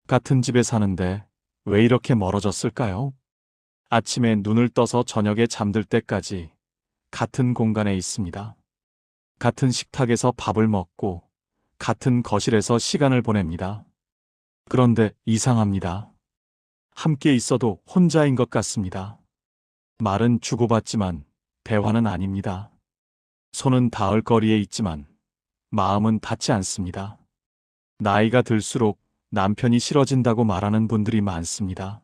같은 집에 사는데 왜 이렇게 멀어졌을까요? 아침에 눈을 떠서 저녁에 잠들 때까지 같은 공간에 있습니다. 같은 식탁에서 밥을 먹고 같은 거실에서 시간을 보냅니다. 그런데 이상합니다. 함께 있어도 혼자인 것 같습니다. 말은 주고받지만 대화는 아닙니다. 손은 닿을 거리에 있지만 마음은 닿지 않습니다. 나이가 들수록 남편이 싫어진다고 말하는 분들이 많습니다.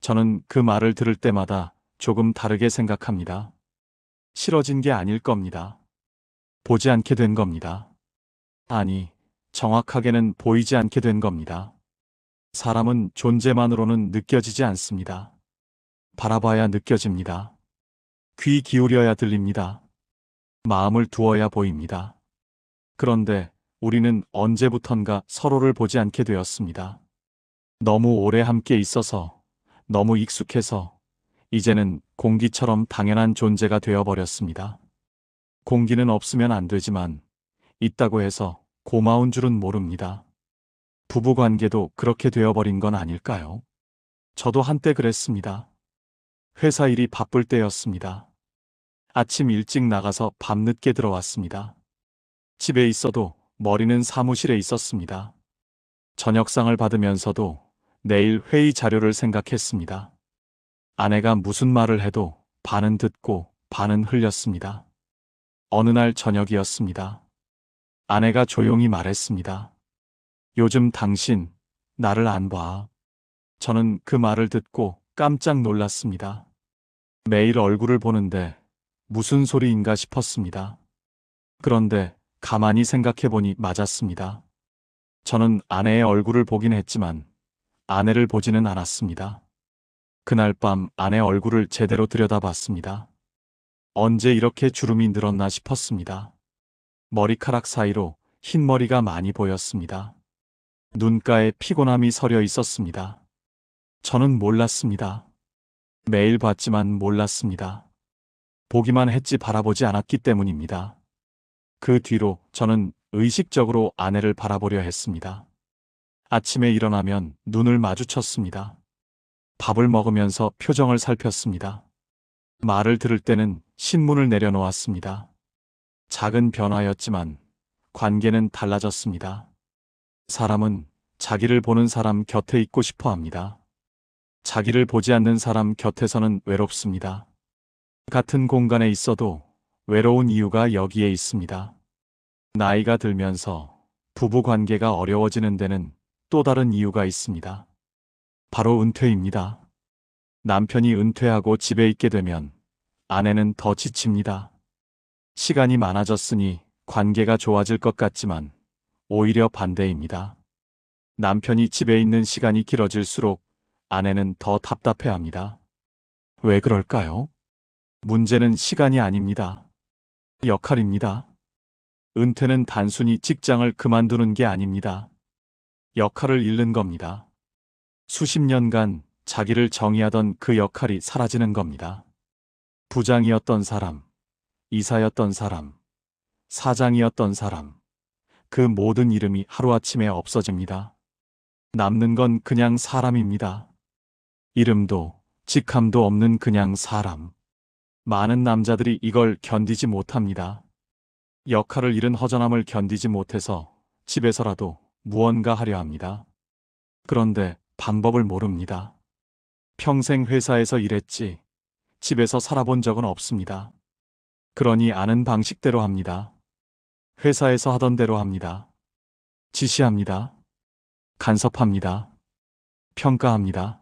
저는 그 말을 들을 때마다 조금 다르게 생각합니다. 싫어진 게 아닐 겁니다. 보지 않게 된 겁니다. 아니, 정확하게는 보이지 않게 된 겁니다. 사람은 존재만으로는 느껴지지 않습니다. 바라봐야 느껴집니다. 귀 기울여야 들립니다. 마음을 두어야 보입니다. 그런데 우리는 언제부턴가 서로를 보지 않게 되었습니다. 너무 오래 함께 있어서, 너무 익숙해서, 이제는 공기처럼 당연한 존재가 되어버렸습니다. 공기는 없으면 안 되지만, 있다고 해서 고마운 줄은 모릅니다. 부부관계도 그렇게 되어버린 건 아닐까요? 저도 한때 그랬습니다. 회사 일이 바쁠 때였습니다. 아침 일찍 나가서 밤늦게 들어왔습니다. 집에 있어도 머리는 사무실에 있었습니다. 저녁상을 받으면서도 내일 회의 자료를 생각했습니다. 아내가 무슨 말을 해도 반은 듣고 반은 흘렸습니다. 어느 날 저녁이었습니다. 아내가 조용히 말했습니다. 요즘 당신 나를 안 봐. 저는 그 말을 듣고 깜짝 놀랐습니다. 매일 얼굴을 보는데 무슨 소리인가 싶었습니다. 그런데 가만히 생각해보니 맞았습니다. 저는 아내의 얼굴을 보긴 했지만 아내를 보지는 않았습니다. 그날 밤 아내 얼굴을 제대로 들여다봤습니다. 언제 이렇게 주름이 늘었나 싶었습니다. 머리카락 사이로 흰머리가 많이 보였습니다. 눈가에 피곤함이 서려 있었습니다. 저는 몰랐습니다. 매일 봤지만 몰랐습니다. 보기만 했지 바라보지 않았기 때문입니다. 그 뒤로 저는 의식적으로 아내를 바라보려 했습니다. 아침에 일어나면 눈을 마주쳤습니다. 밥을 먹으면서 표정을 살폈습니다. 말을 들을 때는 신문을 내려놓았습니다. 작은 변화였지만 관계는 달라졌습니다. 사람은 자기를 보는 사람 곁에 있고 싶어 합니다. 자기를 보지 않는 사람 곁에서는 외롭습니다. 같은 공간에 있어도 외로운 이유가 여기에 있습니다. 나이가 들면서 부부 관계가 어려워지는 데는 또 다른 이유가 있습니다. 바로 은퇴입니다. 남편이 은퇴하고 집에 있게 되면 아내는 더 지칩니다. 시간이 많아졌으니 관계가 좋아질 것 같지만 오히려 반대입니다. 남편이 집에 있는 시간이 길어질수록 아내는 더 답답해합니다. 왜 그럴까요? 문제는 시간이 아닙니다. 역할입니다. 은퇴는 단순히 직장을 그만두는 게 아닙니다. 역할을 잃는 겁니다. 수십 년간 자기를 정의하던 그 역할이 사라지는 겁니다. 부장이었던 사람, 이사였던 사람, 사장이었던 사람, 그 모든 이름이 하루아침에 없어집니다. 남는 건 그냥 사람입니다. 이름도 직함도 없는 그냥 사람. 많은 남자들이 이걸 견디지 못합니다. 역할을 잃은 허전함을 견디지 못해서 집에서라도 무언가 하려 합니다. 그런데 방법을 모릅니다. 평생 회사에서 일했지 집에서 살아본 적은 없습니다. 그러니 아는 방식대로 합니다. 회사에서 하던 대로 합니다. 지시합니다. 간섭합니다. 평가합니다.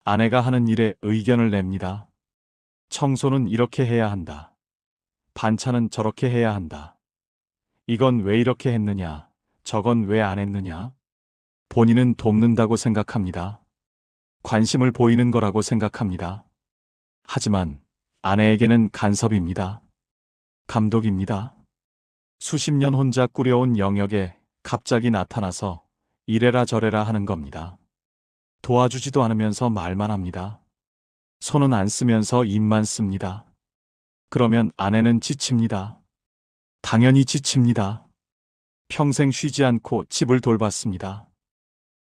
아내가 하는 일에 의견을 냅니다. 청소는 이렇게 해야 한다. 반찬은 저렇게 해야 한다. 이건 왜 이렇게 했느냐, 저건 왜 안 했느냐. 본인은 돕는다고 생각합니다. 관심을 보이는 거라고 생각합니다. 하지만 아내에게는 간섭입니다. 감독입니다. 수십 년 혼자 꾸려온 영역에 갑자기 나타나서 이래라 저래라 하는 겁니다. 도와주지도 않으면서 말만 합니다. 손은 안 쓰면서 입만 씁니다. 그러면 아내는 지칩니다. 당연히 지칩니다. 평생 쉬지 않고 집을 돌봤습니다.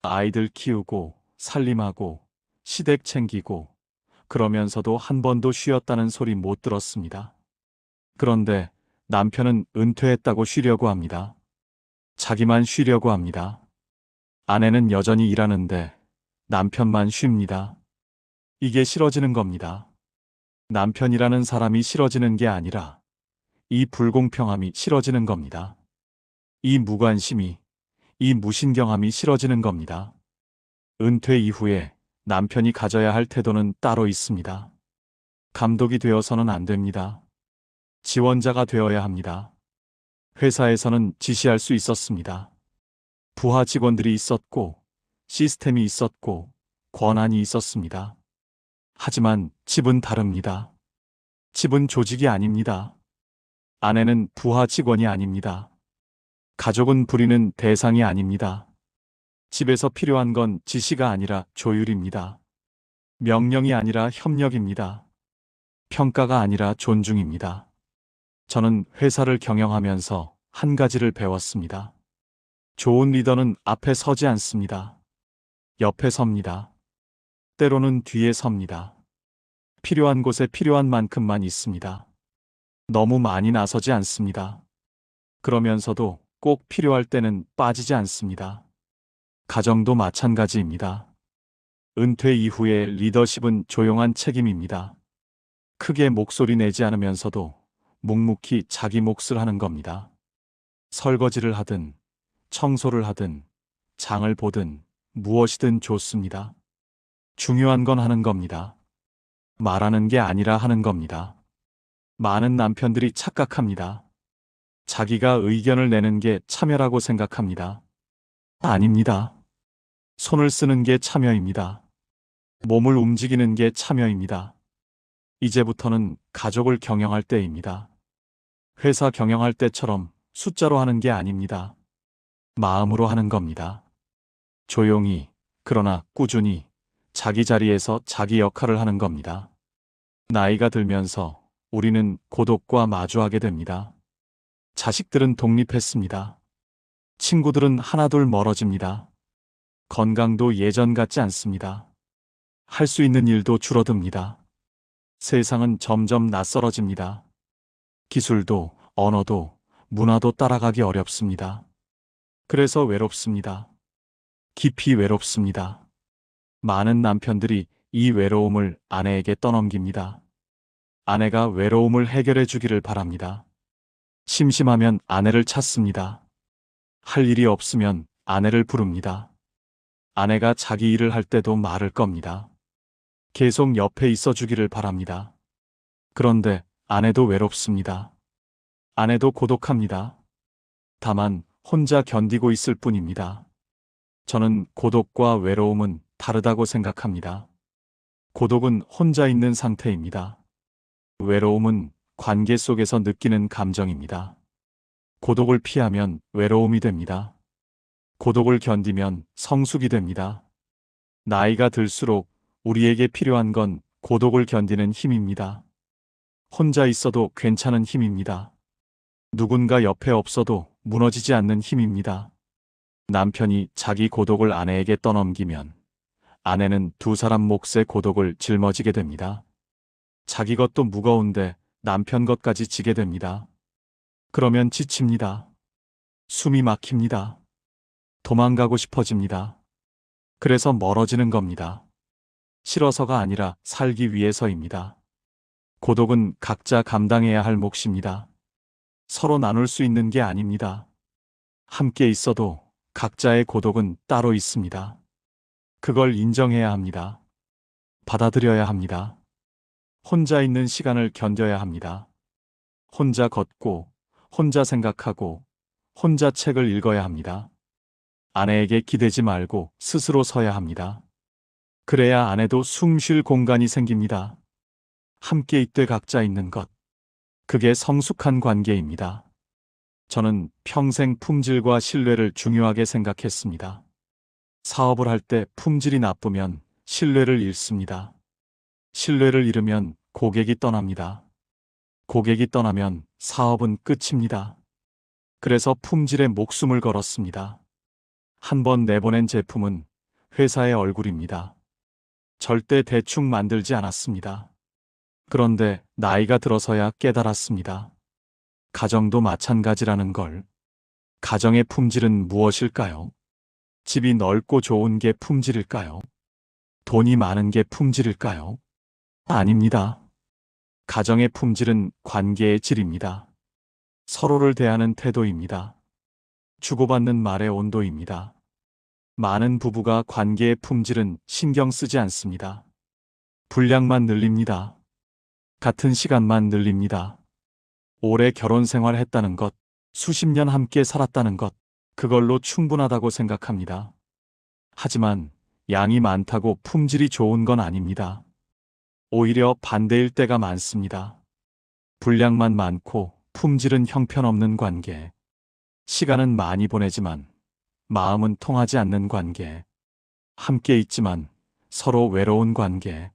아이들 키우고 살림하고 시댁 챙기고 그러면서도 한 번도 쉬었다는 소리 못 들었습니다. 그런데 남편은 은퇴했다고 쉬려고 합니다. 자기만 쉬려고 합니다. 아내는 여전히 일하는데 남편만 쉽니다. 이게 싫어지는 겁니다. 남편이라는 사람이 싫어지는 게 아니라 이 불공평함이 싫어지는 겁니다. 이 무관심이, 이 무신경함이 싫어지는 겁니다. 은퇴 이후에 남편이 가져야 할 태도는 따로 있습니다. 감독이 되어서는 안 됩니다. 지원자가 되어야 합니다. 회사에서는 지시할 수 있었습니다. 부하 직원들이 있었고, 시스템이 있었고, 권한이 있었습니다. 하지만 집은 다릅니다. 집은 조직이 아닙니다. 아내는 부하 직원이 아닙니다. 가족은 부리는 대상이 아닙니다. 집에서 필요한 건 지시가 아니라 조율입니다. 명령이 아니라 협력입니다. 평가가 아니라 존중입니다. 저는 회사를 경영하면서 한 가지를 배웠습니다. 좋은 리더는 앞에 서지 않습니다. 옆에 섭니다. 때로는 뒤에 섭니다. 필요한 곳에 필요한 만큼만 있습니다. 너무 많이 나서지 않습니다. 그러면서도 꼭 필요할 때는 빠지지 않습니다. 가정도 마찬가지입니다. 은퇴 이후의 리더십은 조용한 책임입니다. 크게 목소리 내지 않으면서도 묵묵히 자기 몫을 하는 겁니다. 설거지를 하든, 청소를 하든, 장을 보든, 무엇이든 좋습니다. 중요한 건 하는 겁니다. 말하는 게 아니라 하는 겁니다. 많은 남편들이 착각합니다. 자기가 의견을 내는 게 참여라고 생각합니다. 아닙니다. 손을 쓰는 게 참여입니다. 몸을 움직이는 게 참여입니다. 이제부터는 가족을 경영할 때입니다. 회사 경영할 때처럼 숫자로 하는 게 아닙니다. 마음으로 하는 겁니다. 조용히, 그러나 꾸준히 자기 자리에서 자기 역할을 하는 겁니다. 나이가 들면서 우리는 고독과 마주하게 됩니다. 자식들은 독립했습니다. 친구들은 하나둘 멀어집니다. 건강도 예전 같지 않습니다. 할 수 있는 일도 줄어듭니다. 세상은 점점 낯설어집니다. 기술도, 언어도, 문화도 따라가기 어렵습니다. 그래서 외롭습니다. 깊이 외롭습니다. 많은 남편들이 이 외로움을 아내에게 떠넘깁니다. 아내가 외로움을 해결해 주기를 바랍니다. 심심하면 아내를 찾습니다. 할 일이 없으면 아내를 부릅니다. 아내가 자기 일을 할 때도 말을 겁니다. 계속 옆에 있어 주기를 바랍니다. 그런데 아내도 외롭습니다. 아내도 고독합니다. 다만 혼자 견디고 있을 뿐입니다. 저는 고독과 외로움은 다르다고 생각합니다. 고독은 혼자 있는 상태입니다. 외로움은 관계 속에서 느끼는 감정입니다. 고독을 피하면 외로움이 됩니다. 고독을 견디면 성숙이 됩니다. 나이가 들수록 우리에게 필요한 건 고독을 견디는 힘입니다. 혼자 있어도 괜찮은 힘입니다. 누군가 옆에 없어도 무너지지 않는 힘입니다. 남편이 자기 고독을 아내에게 떠넘기면 아내는 두 사람 몫의 고독을 짊어지게 됩니다. 자기 것도 무거운데 남편 것까지 지게 됩니다. 그러면 지칩니다. 숨이 막힙니다. 도망가고 싶어집니다. 그래서 멀어지는 겁니다. 싫어서가 아니라 살기 위해서입니다. 고독은 각자 감당해야 할 몫입니다. 서로 나눌 수 있는 게 아닙니다. 함께 있어도 각자의 고독은 따로 있습니다. 그걸 인정해야 합니다. 받아들여야 합니다. 혼자 있는 시간을 견뎌야 합니다. 혼자 걷고, 혼자 생각하고, 혼자 책을 읽어야 합니다. 아내에게 기대지 말고 스스로 서야 합니다. 그래야 아내도 숨 쉴 공간이 생깁니다. 함께 있되 각자 있는 것. 그게 성숙한 관계입니다. 저는 평생 품질과 신뢰를 중요하게 생각했습니다. 사업을 할 때 품질이 나쁘면 신뢰를 잃습니다. 신뢰를 잃으면 고객이 떠납니다. 고객이 떠나면 사업은 끝입니다. 그래서 품질에 목숨을 걸었습니다. 한 번 내보낸 제품은 회사의 얼굴입니다. 절대 대충 만들지 않았습니다. 그런데 나이가 들어서야 깨달았습니다. 가정도 마찬가지라는 걸. 가정의 품질은 무엇일까요? 집이 넓고 좋은 게 품질일까요? 돈이 많은 게 품질일까요? 아닙니다. 가정의 품질은 관계의 질입니다. 서로를 대하는 태도입니다. 주고받는 말의 온도입니다. 많은 부부가 관계의 품질은 신경 쓰지 않습니다. 분량만 늘립니다. 같은 시간만 늘립니다. 오래 결혼 생활했다는 것, 수십 년 함께 살았다는 것, 그걸로 충분하다고 생각합니다. 하지만 양이 많다고 품질이 좋은 건 아닙니다. 오히려 반대일 때가 많습니다. 분량만 많고 품질은 형편없는 관계. 시간은 많이 보내지만 마음은 통하지 않는 관계. 함께 있지만 서로 외로운 관계.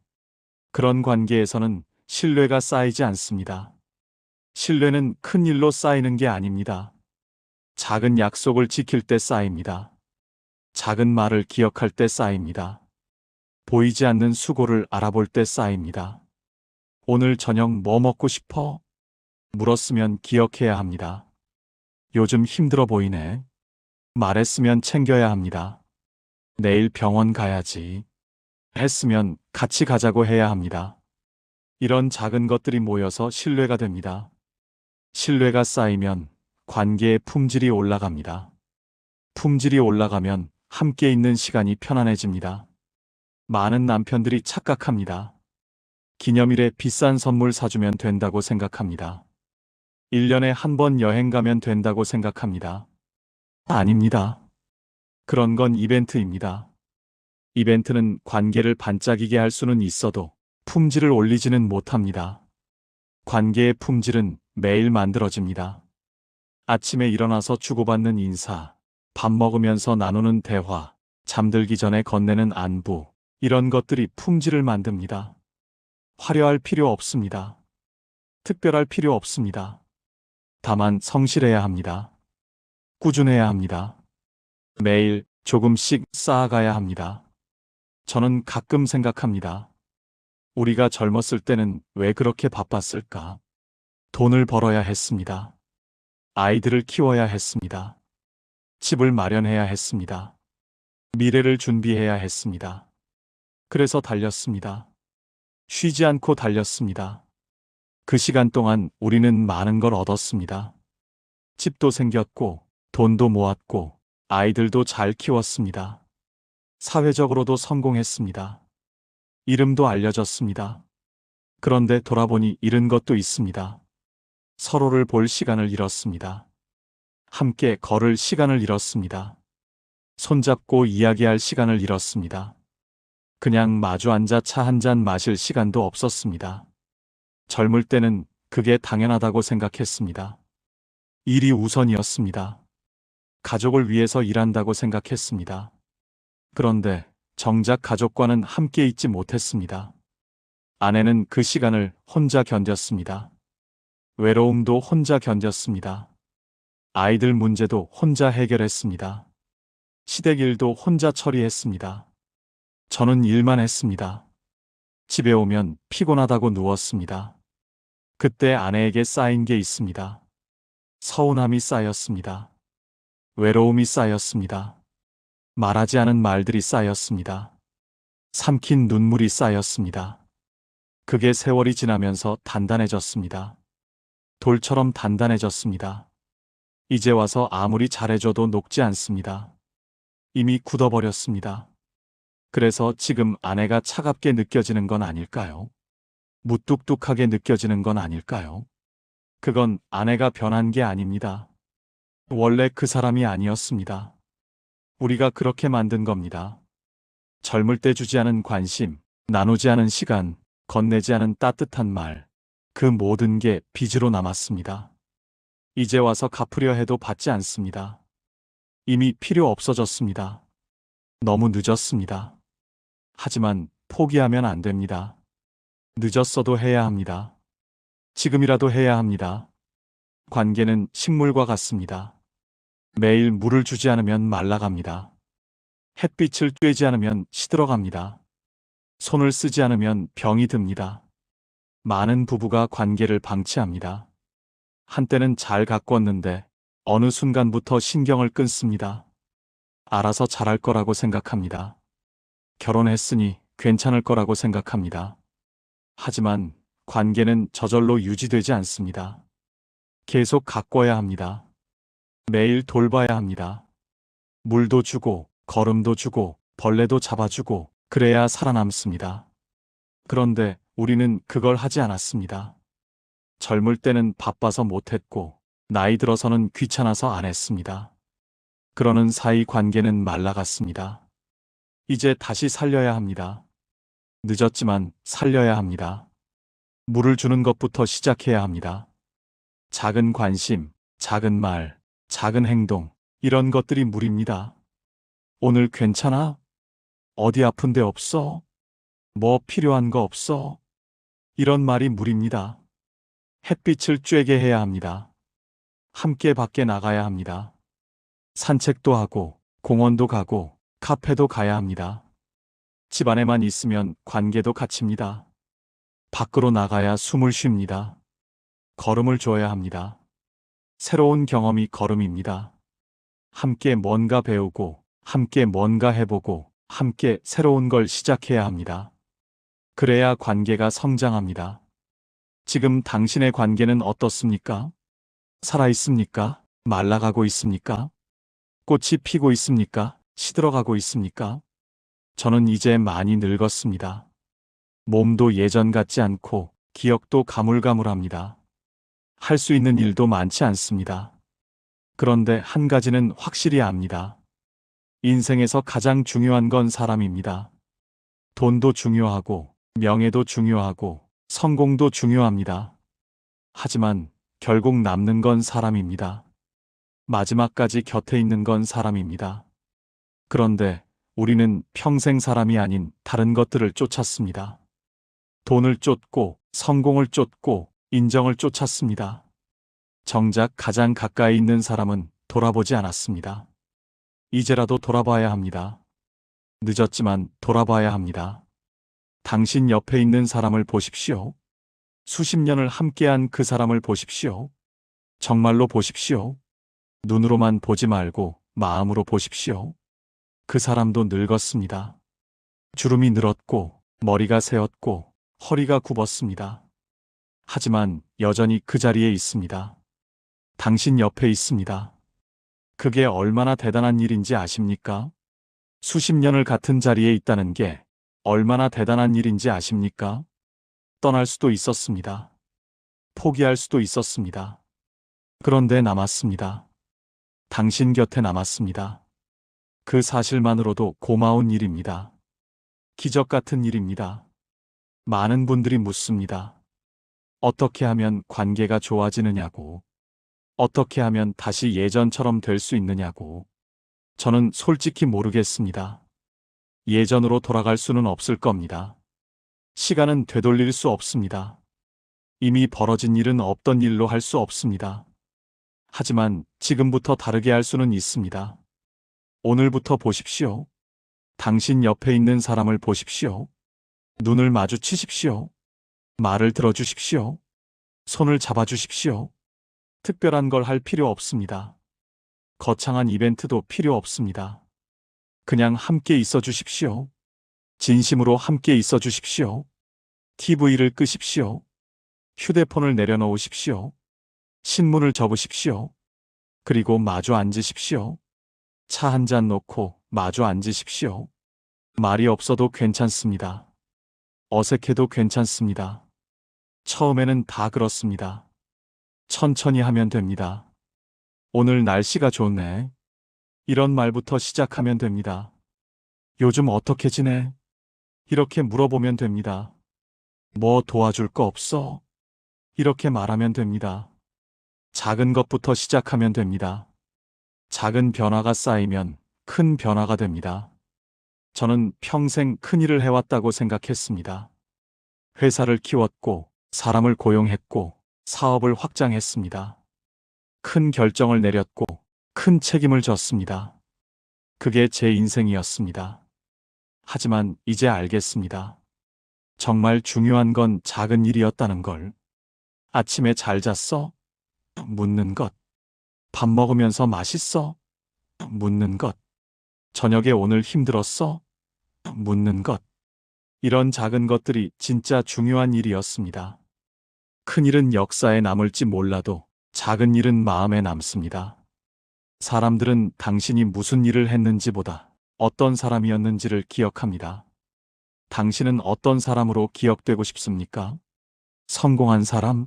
그런 관계에서는 신뢰가 쌓이지 않습니다. 신뢰는 큰 일로 쌓이는 게 아닙니다. 작은 약속을 지킬 때 쌓입니다. 작은 말을 기억할 때 쌓입니다. 보이지 않는 수고를 알아볼 때 쌓입니다. 오늘 저녁 뭐 먹고 싶어? 물었으면 기억해야 합니다. 요즘 힘들어 보이네. 말했으면 챙겨야 합니다. 내일 병원 가야지. 했으면 같이 가자고 해야 합니다. 이런 작은 것들이 모여서 신뢰가 됩니다. 신뢰가 쌓이면 관계의 품질이 올라갑니다. 품질이 올라가면 함께 있는 시간이 편안해집니다. 많은 남편들이 착각합니다. 기념일에 비싼 선물 사주면 된다고 생각합니다. 1년에 한 번 여행 가면 된다고 생각합니다. 아닙니다. 그런 건 이벤트입니다. 이벤트는 관계를 반짝이게 할 수는 있어도 품질을 올리지는 못합니다. 관계의 품질은 매일 만들어집니다. 아침에 일어나서 주고받는 인사, 밥 먹으면서 나누는 대화, 잠들기 전에 건네는 안부, 이런 것들이 품질을 만듭니다. 화려할 필요 없습니다. 특별할 필요 없습니다. 다만 성실해야 합니다. 꾸준해야 합니다. 매일 조금씩 쌓아가야 합니다. 저는 가끔 생각합니다. 우리가 젊었을 때는 왜 그렇게 바빴을까? 돈을 벌어야 했습니다. 아이들을 키워야 했습니다. 집을 마련해야 했습니다. 미래를 준비해야 했습니다. 그래서 달렸습니다. 쉬지 않고 달렸습니다. 그 시간 동안 우리는 많은 걸 얻었습니다. 집도 생겼고, 돈도 모았고, 아이들도 잘 키웠습니다. 사회적으로도 성공했습니다. 이름도 알려졌습니다. 그런데 돌아보니 잃은 것도 있습니다. 서로를 볼 시간을 잃었습니다. 함께 걸을 시간을 잃었습니다. 손잡고 이야기할 시간을 잃었습니다. 그냥 마주 앉아 차 한 잔 마실 시간도 없었습니다. 젊을 때는 그게 당연하다고 생각했습니다. 일이 우선이었습니다. 가족을 위해서 일한다고 생각했습니다. 그런데 정작 가족과는 함께 있지 못했습니다. 아내는 그 시간을 혼자 견뎠습니다. 외로움도 혼자 견뎠습니다. 아이들 문제도 혼자 해결했습니다. 시댁 일도 혼자 처리했습니다. 저는 일만 했습니다. 집에 오면 피곤하다고 누웠습니다. 그때 아내에게 쌓인 게 있습니다. 서운함이 쌓였습니다. 외로움이 쌓였습니다. 말하지 않은 말들이 쌓였습니다. 삼킨 눈물이 쌓였습니다. 그게 세월이 지나면서 단단해졌습니다. 돌처럼 단단해졌습니다. 이제 와서 아무리 잘해줘도 녹지 않습니다. 이미 굳어버렸습니다. 그래서 지금 아내가 차갑게 느껴지는 건 아닐까요? 무뚝뚝하게 느껴지는 건 아닐까요? 그건 아내가 변한 게 아닙니다. 원래 그 사람이 아니었습니다. 우리가 그렇게 만든 겁니다. 젊을 때 주지 않은 관심, 나누지 않은 시간, 건네지 않은 따뜻한 말, 그 모든 게 빚으로 남았습니다. 이제 와서 갚으려 해도 받지 않습니다. 이미 필요 없어졌습니다. 너무 늦었습니다. 하지만 포기하면 안 됩니다. 늦었어도 해야 합니다. 지금이라도 해야 합니다. 관계는 식물과 같습니다. 매일 물을 주지 않으면 말라갑니다. 햇빛을 쬐지 않으면 시들어갑니다. 손을 쓰지 않으면 병이 듭니다. 많은 부부가 관계를 방치합니다. 한때는 잘 가꾸었는데 어느 순간부터 신경을 끊습니다. 알아서 잘할 거라고 생각합니다. 결혼했으니 괜찮을 거라고 생각합니다. 하지만 관계는 저절로 유지되지 않습니다. 계속 가꿔야 합니다. 매일 돌봐야 합니다. 물도 주고, 거름도 주고, 벌레도 잡아주고, 그래야 살아남습니다. 그런데 우리는 그걸 하지 않았습니다. 젊을 때는 바빠서 못했고, 나이 들어서는 귀찮아서 안 했습니다. 그러는 사이 관계는 말라갔습니다. 이제 다시 살려야 합니다. 늦었지만 살려야 합니다. 물을 주는 것부터 시작해야 합니다. 작은 관심, 작은 말, 작은 행동, 이런 것들이 물입니다. 오늘 괜찮아? 어디 아픈 데 없어? 뭐 필요한 거 없어? 이런 말이 물입니다. 햇빛을 쬐게 해야 합니다. 함께 밖에 나가야 합니다. 산책도 하고, 공원도 가고, 카페도 가야 합니다. 집 안에만 있으면 관계도 갇힙니다. 밖으로 나가야 숨을 쉽니다. 걸음을 줘야 합니다. 새로운 경험이 걸음입니다. 함께 뭔가 배우고, 함께 뭔가 해보고, 함께 새로운 걸 시작해야 합니다. 그래야 관계가 성장합니다. 지금 당신의 관계는 어떻습니까? 살아있습니까? 말라가고 있습니까? 꽃이 피고 있습니까? 시들어가고 있습니까? 저는 이제 많이 늙었습니다. 몸도 예전 같지 않고 기억도 가물가물합니다. 할 수 있는 일도 많지 않습니다. 그런데 한 가지는 확실히 압니다. 인생에서 가장 중요한 건 사람입니다. 돈도 중요하고, 명예도 중요하고, 성공도 중요합니다. 하지만 결국 남는 건 사람입니다. 마지막까지 곁에 있는 건 사람입니다. 그런데 우리는 평생 사람이 아닌 다른 것들을 쫓았습니다. 돈을 쫓고, 성공을 쫓고, 인정을 쫓았습니다. 정작 가장 가까이 있는 사람은 돌아보지 않았습니다. 이제라도 돌아봐야 합니다. 늦었지만 돌아봐야 합니다. 당신 옆에 있는 사람을 보십시오. 수십 년을 함께한 그 사람을 보십시오. 정말로 보십시오. 눈으로만 보지 말고 마음으로 보십시오. 그 사람도 늙었습니다. 주름이 늘었고, 머리가 새었고, 허리가 굽었습니다. 하지만 여전히 그 자리에 있습니다. 당신 옆에 있습니다. 그게 얼마나 대단한 일인지 아십니까? 수십 년을 같은 자리에 있다는 게 얼마나 대단한 일인지 아십니까? 떠날 수도 있었습니다. 포기할 수도 있었습니다. 그런데 남았습니다. 당신 곁에 남았습니다. 그 사실만으로도 고마운 일입니다. 기적 같은 일입니다. 많은 분들이 묻습니다. 어떻게 하면 관계가 좋아지느냐고. 어떻게 하면 다시 예전처럼 될 수 있느냐고. 저는 솔직히 모르겠습니다. 예전으로 돌아갈 수는 없을 겁니다. 시간은 되돌릴 수 없습니다. 이미 벌어진 일은 없던 일로 할 수 없습니다. 하지만 지금부터 다르게 할 수는 있습니다. 오늘부터 보십시오. 당신 옆에 있는 사람을 보십시오. 눈을 마주치십시오. 말을 들어주십시오. 손을 잡아주십시오. 특별한 걸 할 필요 없습니다. 거창한 이벤트도 필요 없습니다. 그냥 함께 있어 주십시오. 진심으로 함께 있어 주십시오. TV를 끄십시오. 휴대폰을 내려놓으십시오. 신문을 접으십시오. 그리고 마주 앉으십시오. 차 한 잔 놓고 마주 앉으십시오. 말이 없어도 괜찮습니다. 어색해도 괜찮습니다. 처음에는 다 그렇습니다. 천천히 하면 됩니다. 오늘 날씨가 좋네. 이런 말부터 시작하면 됩니다. 요즘 어떻게 지내? 이렇게 물어보면 됩니다. 뭐 도와줄 거 없어? 이렇게 말하면 됩니다. 작은 것부터 시작하면 됩니다. 작은 변화가 쌓이면 큰 변화가 됩니다. 저는 평생 큰 일을 해왔다고 생각했습니다. 회사를 키웠고, 사람을 고용했고, 사업을 확장했습니다. 큰 결정을 내렸고, 큰 책임을 졌습니다. 그게 제 인생이었습니다. 하지만 이제 알겠습니다. 정말 중요한 건 작은 일이었다는 걸. 아침에 잘 잤어? 묻는 것. 밥 먹으면서 맛있어? 묻는 것. 저녁에 오늘 힘들었어? 묻는 것. 이런 작은 것들이 진짜 중요한 일이었습니다. 큰 일은 역사에 남을지 몰라도 작은 일은 마음에 남습니다. 사람들은 당신이 무슨 일을 했는지보다 어떤 사람이었는지를 기억합니다. 당신은 어떤 사람으로 기억되고 싶습니까? 성공한 사람?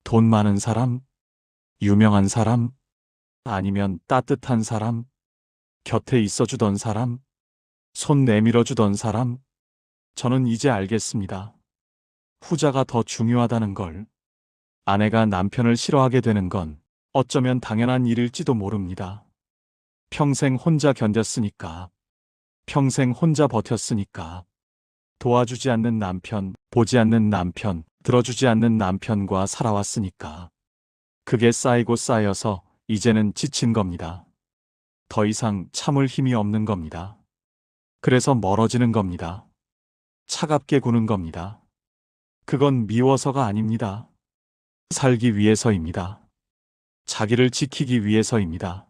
돈 많은 사람? 유명한 사람? 아니면 따뜻한 사람? 곁에 있어주던 사람? 손 내밀어주던 사람? 저는 이제 알겠습니다. 후자가 더 중요하다는 걸. 아내가 남편을 싫어하게 되는 건 어쩌면 당연한 일일지도 모릅니다. 평생 혼자 견뎠으니까. 평생 혼자 버텼으니까. 도와주지 않는 남편, 보지 않는 남편, 들어주지 않는 남편과 살아왔으니까. 그게 쌓이고 쌓여서 이제는 지친 겁니다. 더 이상 참을 힘이 없는 겁니다. 그래서 멀어지는 겁니다. 차갑게 구는 겁니다. 그건 미워서가 아닙니다. 살기 위해서입니다. 자기를 지키기 위해서입니다.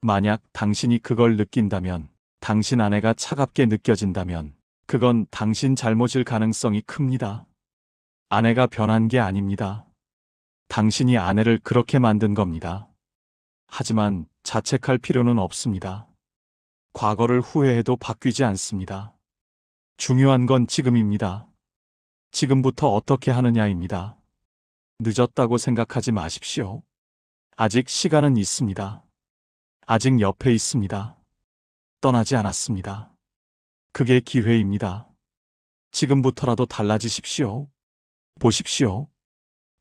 만약 당신이 그걸 느낀다면, 당신 아내가 차갑게 느껴진다면, 그건 당신 잘못일 가능성이 큽니다. 아내가 변한 게 아닙니다. 당신이 아내를 그렇게 만든 겁니다. 하지만 자책할 필요는 없습니다. 과거를 후회해도 바뀌지 않습니다. 중요한 건 지금입니다. 지금부터 어떻게 하느냐입니다. 늦었다고 생각하지 마십시오. 아직 시간은 있습니다. 아직 옆에 있습니다. 떠나지 않았습니다. 그게 기회입니다. 지금부터라도 달라지십시오. 보십시오.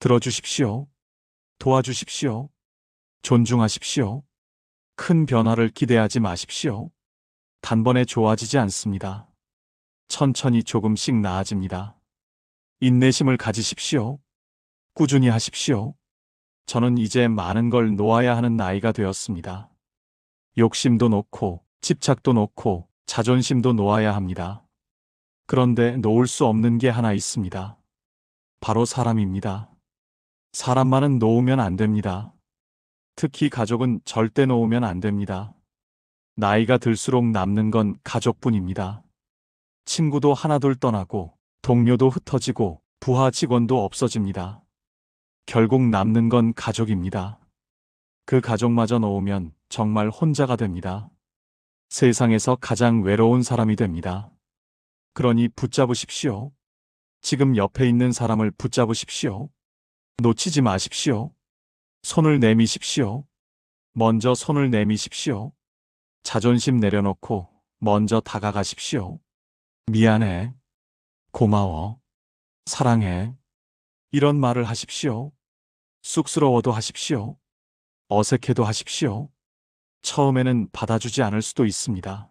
들어주십시오. 도와주십시오. 존중하십시오. 큰 변화를 기대하지 마십시오. 단번에 좋아지지 않습니다. 천천히 조금씩 나아집니다. 인내심을 가지십시오. 꾸준히 하십시오. 저는 이제 많은 걸 놓아야 하는 나이가 되었습니다. 욕심도 놓고, 집착도 놓고, 자존심도 놓아야 합니다. 그런데 놓을 수 없는 게 하나 있습니다. 바로 사람입니다. 사람만은 놓으면 안 됩니다. 특히 가족은 절대 놓으면 안 됩니다. 나이가 들수록 남는 건 가족뿐입니다. 친구도 하나둘 떠나고, 동료도 흩어지고, 부하 직원도 없어집니다. 결국 남는 건 가족입니다. 그 가족마저 놓으면 정말 혼자가 됩니다. 세상에서 가장 외로운 사람이 됩니다. 그러니 붙잡으십시오. 지금 옆에 있는 사람을 붙잡으십시오. 놓치지 마십시오. 손을 내미십시오. 먼저 손을 내미십시오. 자존심 내려놓고 먼저 다가가십시오. 미안해. 고마워. 사랑해. 이런 말을 하십시오. 쑥스러워도 하십시오. 어색해도 하십시오. 처음에는 받아주지 않을 수도 있습니다.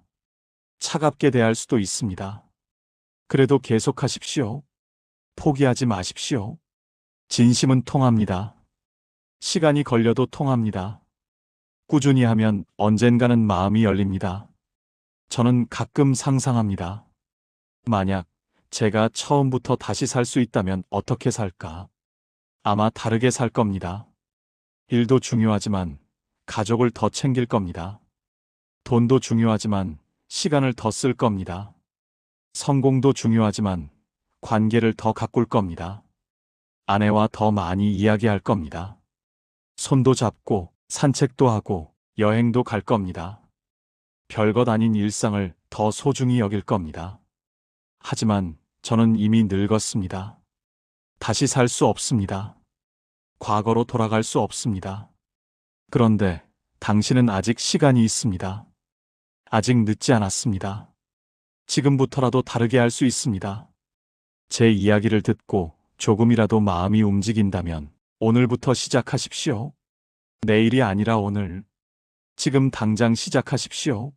차갑게 대할 수도 있습니다. 그래도 계속하십시오. 포기하지 마십시오. 진심은 통합니다. 시간이 걸려도 통합니다. 꾸준히 하면 언젠가는 마음이 열립니다. 저는 가끔 상상합니다. 만약 제가 처음부터 다시 살 수 있다면 어떻게 살까? 아마 다르게 살 겁니다. 일도 중요하지만 가족을 더 챙길 겁니다. 돈도 중요하지만 시간을 더 쓸 겁니다. 성공도 중요하지만 관계를 더 가꿀 겁니다. 아내와 더 많이 이야기할 겁니다. 손도 잡고 산책도 하고 여행도 갈 겁니다. 별것 아닌 일상을 더 소중히 여길 겁니다. 하지만 저는 이미 늙었습니다. 다시 살 수 없습니다. 과거로 돌아갈 수 없습니다. 그런데 당신은 아직 시간이 있습니다. 아직 늦지 않았습니다. 지금부터라도 다르게 할 수 있습니다. 제 이야기를 듣고 조금이라도 마음이 움직인다면 오늘부터 시작하십시오. 내일이 아니라 오늘. 지금 당장 시작하십시오.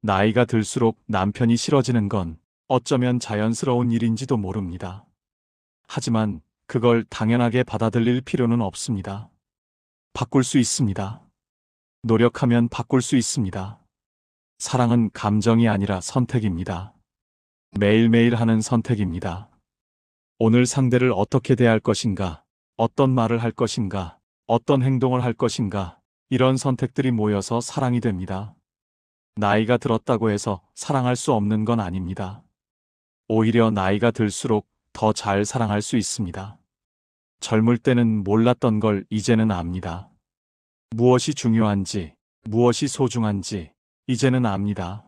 나이가 들수록 남편이 싫어지는 건 어쩌면 자연스러운 일인지도 모릅니다. 하지만 그걸 당연하게 받아들일 필요는 없습니다. 바꿀 수 있습니다. 노력하면 바꿀 수 있습니다. 사랑은 감정이 아니라 선택입니다. 매일매일 하는 선택입니다. 오늘 상대를 어떻게 대할 것인가, 어떤 말을 할 것인가, 어떤 행동을 할 것인가, 이런 선택들이 모여서 사랑이 됩니다. 나이가 들었다고 해서 사랑할 수 없는 건 아닙니다. 오히려 나이가 들수록 더 잘 사랑할 수 있습니다. 젊을 때는 몰랐던 걸 이제는 압니다. 무엇이 중요한지, 무엇이 소중한지 이제는 압니다.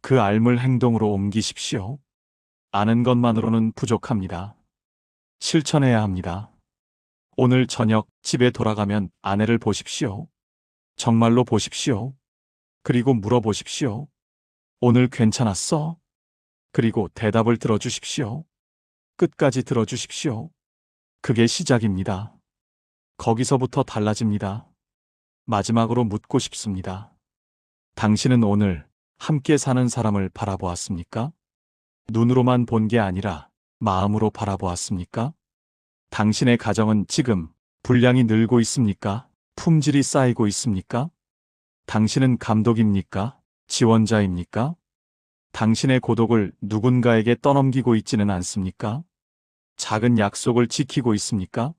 그 알물 행동으로 옮기십시오. 아는 것만으로는 부족합니다. 실천해야 합니다. 오늘 저녁 집에 돌아가면 아내를 보십시오. 정말로 보십시오. 그리고 물어보십시오. 오늘 괜찮았어? 그리고 대답을 들어주십시오. 끝까지 들어주십시오. 그게 시작입니다. 거기서부터 달라집니다. 마지막으로 묻고 싶습니다. 당신은 오늘 함께 사는 사람을 바라보았습니까? 눈으로만 본 게 아니라 마음으로 바라보았습니까? 당신의 가정은 지금 분량이 늘고 있습니까? 품질이 쌓이고 있습니까? 당신은 감독입니까? 지원자입니까? 당신의 고독을 누군가에게 떠넘기고 있지는 않습니까? 작은 약속을 지키고 있습니까?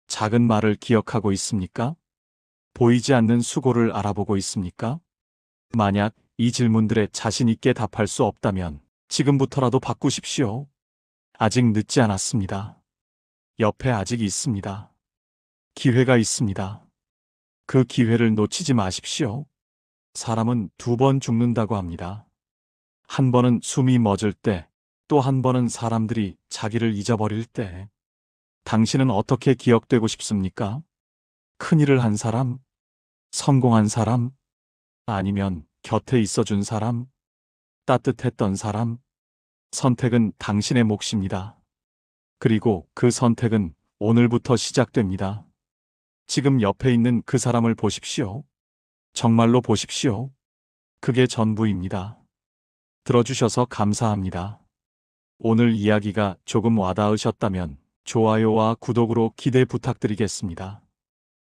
작은 말을 기억하고 있습니까? 보이지 않는 수고를 알아보고 있습니까? 만약 이 질문들에 자신 있게 답할 수 없다면 지금부터라도 바꾸십시오. 아직 늦지 않았습니다. 옆에 아직 있습니다. 기회가 있습니다. 그 기회를 놓치지 마십시오. 사람은 2번 죽는다고 합니다. 한 번은 숨이 멎을 때, 또 한 번은 사람들이 자기를 잊어버릴 때. 당신은 어떻게 기억되고 싶습니까? 큰일을 한 사람? 성공한 사람? 아니면 곁에 있어준 사람? 따뜻했던 사람? 선택은 당신의 몫입니다. 그리고 그 선택은 오늘부터 시작됩니다. 지금 옆에 있는 그 사람을 보십시오. 정말로 보십시오. 그게 전부입니다. 들어주셔서 감사합니다. 오늘 이야기가 조금 와닿으셨다면 좋아요와 구독으로 기대 부탁드리겠습니다.